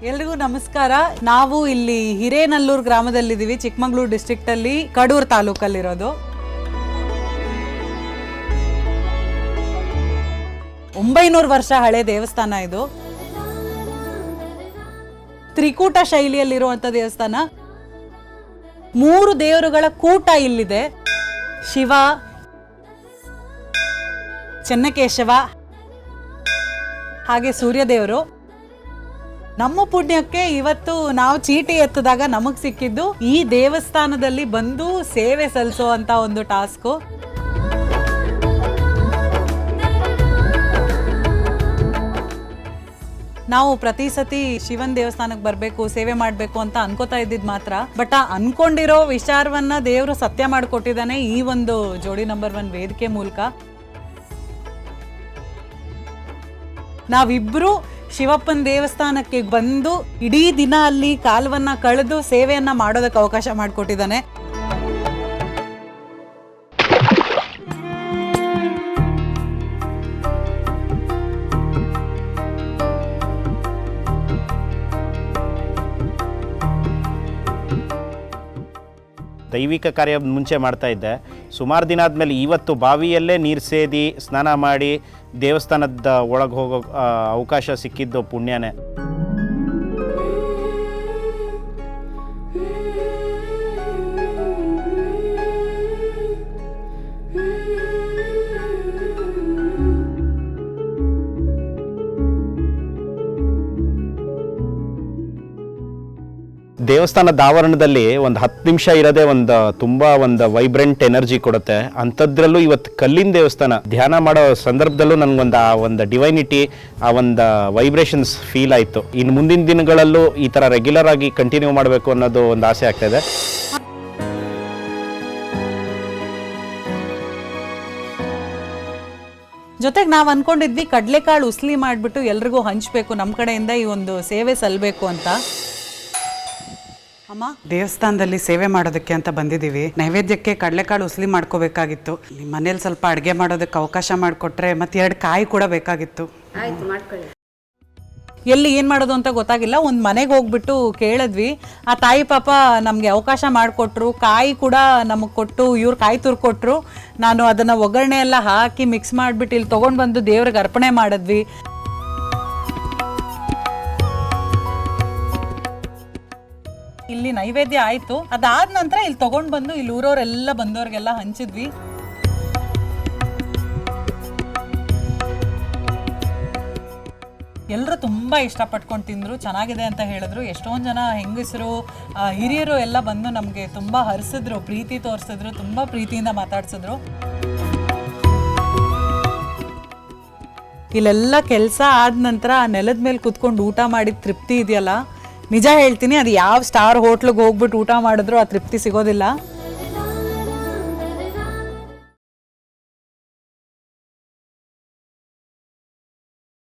ಎಲ್ರಿಗೂ ನಮಸ್ಕಾರ. ನಾವು ಇಲ್ಲಿ ಹಿರೇನಲ್ಲೂರು ಗ್ರಾಮದಲ್ಲಿದ್ದೀವಿ, ಚಿಕ್ಕಮಗಳೂರು ಡಿಸ್ಟ್ರಿಕ್ಟ್ ಅಲ್ಲಿ, ಕಡೂರು ತಾಲೂಕಲ್ಲಿರೋದು. 900 ವರ್ಷ ಹಳೆ ದೇವಸ್ಥಾನ ಇದು. ತ್ರಿಕೂಟ ಶೈಲಿಯಲ್ಲಿರುವಂತ ದೇವಸ್ಥಾನ. 3 ದೇವರುಗಳ ಕೂಟ ಇಲ್ಲಿದೆ. ಶಿವ, ಚೆನ್ನಕೇಶವ ಹಾಗೆ ಸೂರ್ಯದೇವರು. ನಮ್ಮ ಪುಣ್ಯಕ್ಕೆ ಇವತ್ತು ನಾವು ಚೀಟಿ ಎತ್ತಿದಾಗ ನಮಗ್ ಸಿಕ್ಕಿದ್ದು ಈ ದೇವಸ್ಥಾನದಲ್ಲಿ ಬಂದು ಸೇವೆ ಸಲ್ಲಿಸೋ ಅಂತ ಒಂದು ಟಾಸ್ಕು. ನಾವು ಪ್ರತಿ ಸತಿ ಶಿವನ್ ದೇವಸ್ಥಾನಕ್ಕೆ ಬರಬೇಕು, ಸೇವೆ ಮಾಡಬೇಕು ಅಂತ ಅನ್ಕೋತಾ ಇದ್ದಿದ್ ಮಾತ್ರ. ಬಟ್ ಅನ್ಕೊಂಡಿರೋ ವಿಚಾರವನ್ನ ದೇವರು ಸತ್ಯ ಮಾಡಿಕೊಟ್ಟಿದ್ದಾನೆ ಈ ಒಂದು ಜೋಡಿ ನಂಬರ್ 1 ವೇದಿಕೆ ಮೂಲಕ. ನಾವಿಬ್ರು ಶಿವಪ್ಪನ ದೇವಸ್ಥಾನಕ್ಕೆ ಬಂದು ಇಡೀ ದಿನ ಅಲ್ಲಿ ಕಾಲವನ್ನ ಕಳೆದು ಸೇವೆಯನ್ನ ಮಾಡೋದಕ್ಕೆ ಅವಕಾಶ ಮಾಡಿಕೊಟ್ಟಿದ್ದಾನೆ. ದೈವಿಕ ಕಾರ್ಯ ಮುಂಚೆ ಮಾಡ್ತಾ ಇದ್ದೆ. ಸುಮಾರು ದಿನ ಆದಮೇಲೆ ಇವತ್ತು ಬಾವಿಯಲ್ಲೇ ನೀರು ಸೇದಿ ಸ್ನಾನ ಮಾಡಿ ದೇವಸ್ಥಾನದ ಒಳಗೆ ಹೋಗೋ ಅವಕಾಶ ಸಿಕ್ಕಿದ್ದು ಪುಣ್ಯನೇ. ದೇವಸ್ಥಾನದ ಆವರಣದಲ್ಲಿ ಒಂದು 10 ನಿಮಿಷ ಇರೋದೇ ತುಂಬ ವೈಬ್ರೆಂಟ್ ಎನರ್ಜಿ ಕೊಡುತ್ತೆ. ಅಂಥದ್ರಲ್ಲೂ ಇವತ್ತು ಕಲ್ಲಿನ ದೇವಸ್ಥಾನ ಧ್ಯಾನ ಮಾಡೋ ಸಂದರ್ಭದಲ್ಲೂ ನನಗೊಂದು ಆ ಒಂದು ಡಿವೈನಿಟಿ, ಆ ಒಂದು ವೈಬ್ರೇಷನ್ಸ್ ಫೀಲ್ ಆಯಿತು. ಇನ್ನು ಮುಂದಿನ ದಿನಗಳಲ್ಲೂ ಈ ಥರ ರೆಗ್ಯುಲರ್ ಆಗಿ ಕಂಟಿನ್ಯೂ ಮಾಡಬೇಕು ಅನ್ನೋದು ಒಂದು ಆಸೆ ಆಗ್ತಾಯಿದೆ. ಜೊತೆಗೆ ನಾವು ಅನ್ಕೊಂಡಿದ್ವಿ ಕಡಲೆಕಾಳು ಉಸ್ಲಿ ಮಾಡಿಬಿಟ್ಟು ಎಲ್ರಿಗೂ ಹಂಚಬೇಕು, ನಮ್ಮ ಕಡೆಯಿಂದ ಈ ಒಂದು ಸೇವೆ ಸಲ್ಲಬೇಕು ಅಂತ. ಅಮ್ಮ, ದೇವಸ್ಥಾನದಲ್ಲಿ ಸೇವೆ ಮಾಡೋದಕ್ಕೆ ಅಂತ ಬಂದಿದ್ದೀವಿ. ನೈವೇದ್ಯಕ್ಕೆ ಕಡಲೆಕಾಳು ಉಸ್ಲಿ ಮಾಡ್ಕೋಬೇಕಾಗಿತ್ತು. ನಿಮ್ಮ ಮನೇಲಿ ಸ್ವಲ್ಪ ಅಡುಗೆ ಮಾಡೋದಕ್ಕೆ ಅವಕಾಶ ಮಾಡಿಕೊಟ್ರೆ ಮತ್ತೆ 2 ಕಾಯಿ ಕೂಡ ಬೇಕಾಗಿತ್ತು. ಆಯ್ತು, ಮಾಡ್ಕೊಳ್ಳಿ. ಎಲ್ಲಿ ಏನು ಮಾಡೋದು ಅಂತ ಗೊತ್ತಾಗಿಲ್ಲ. ಒಂದು ಮನೆಗೆ ಹೋಗ್ಬಿಟ್ಟು ಕೇಳಿದ್ವಿ. ಆ ತಾಯಿ ಪಾಪ ನಮಗೆ ಅವಕಾಶ ಮಾಡಿಕೊಟ್ರು. ಕಾಯಿ ಕೂಡ ನಮಗೆ ಕೊಟ್ಟು ಇವ್ರು ಕಾಯಿ ತುರ್ಕೊಟ್ರು. ನಾನು ಅದನ್ನು ಒಗ್ಗರಣೆ ಎಲ್ಲ ಹಾಕಿ ಮಿಕ್ಸ್ ಮಾಡಿಬಿಟ್ಟು ಇಲ್ಲಿ ತೊಗೊಂಡು ಬಂದು ದೇವ್ರಿಗೆ ಅರ್ಪಣೆ ಮಾಡಿದ್ವಿ. ಇಲ್ಲಿ ನೈವೇದ್ಯ ಆಯಿತು. ಅದಾದ ನಂತರ ಇಲ್ಲಿ ತೊಗೊಂಡು ಬಂದು ಇಲ್ಲಿ ಊರವರೆಲ್ಲ ಬಂದವ್ರಿಗೆಲ್ಲ ಹಂಚಿದ್ವಿ. ಎಲ್ಲರೂ ತುಂಬ ಇಷ್ಟಪಟ್ಕೊಂಡು ತಿಂದರು, ಚೆನ್ನಾಗಿದೆ ಅಂತ ಹೇಳಿದ್ರು. ಎಷ್ಟೊಂದು ಜನ ಹೆಂಗಸರು, ಹಿರಿಯರು ಎಲ್ಲ ಬಂದು ನಮಗೆ ತುಂಬ ಹರಿಸಿದ್ರು, ಪ್ರೀತಿ ತೋರಿಸಿದ್ರು, ತುಂಬ ಪ್ರೀತಿಯಿಂದ ಮಾತಾಡ್ಸಿದ್ರು. ಇಲ್ಲೆಲ್ಲ ಕೆಲಸ ಆದ ನಂತರ ನೆಲದ ಮೇಲೆ ಕುತ್ಕೊಂಡು ಊಟ ಮಾಡಿದ ತೃಪ್ತಿ ಇದೆಯಲ್ಲ, ನಿಜ ಹೇಳ್ತೀನಿ, ಅದು ಯಾವ ಸ್ಟಾರ್ ಹೋಟ್ಲಿಗೆ ಹೋಗ್ಬಿಟ್ಟು ಊಟ ಮಾಡಿದ್ರು ಆ ತೃಪ್ತಿ ಸಿಗೋದಿಲ್ಲ.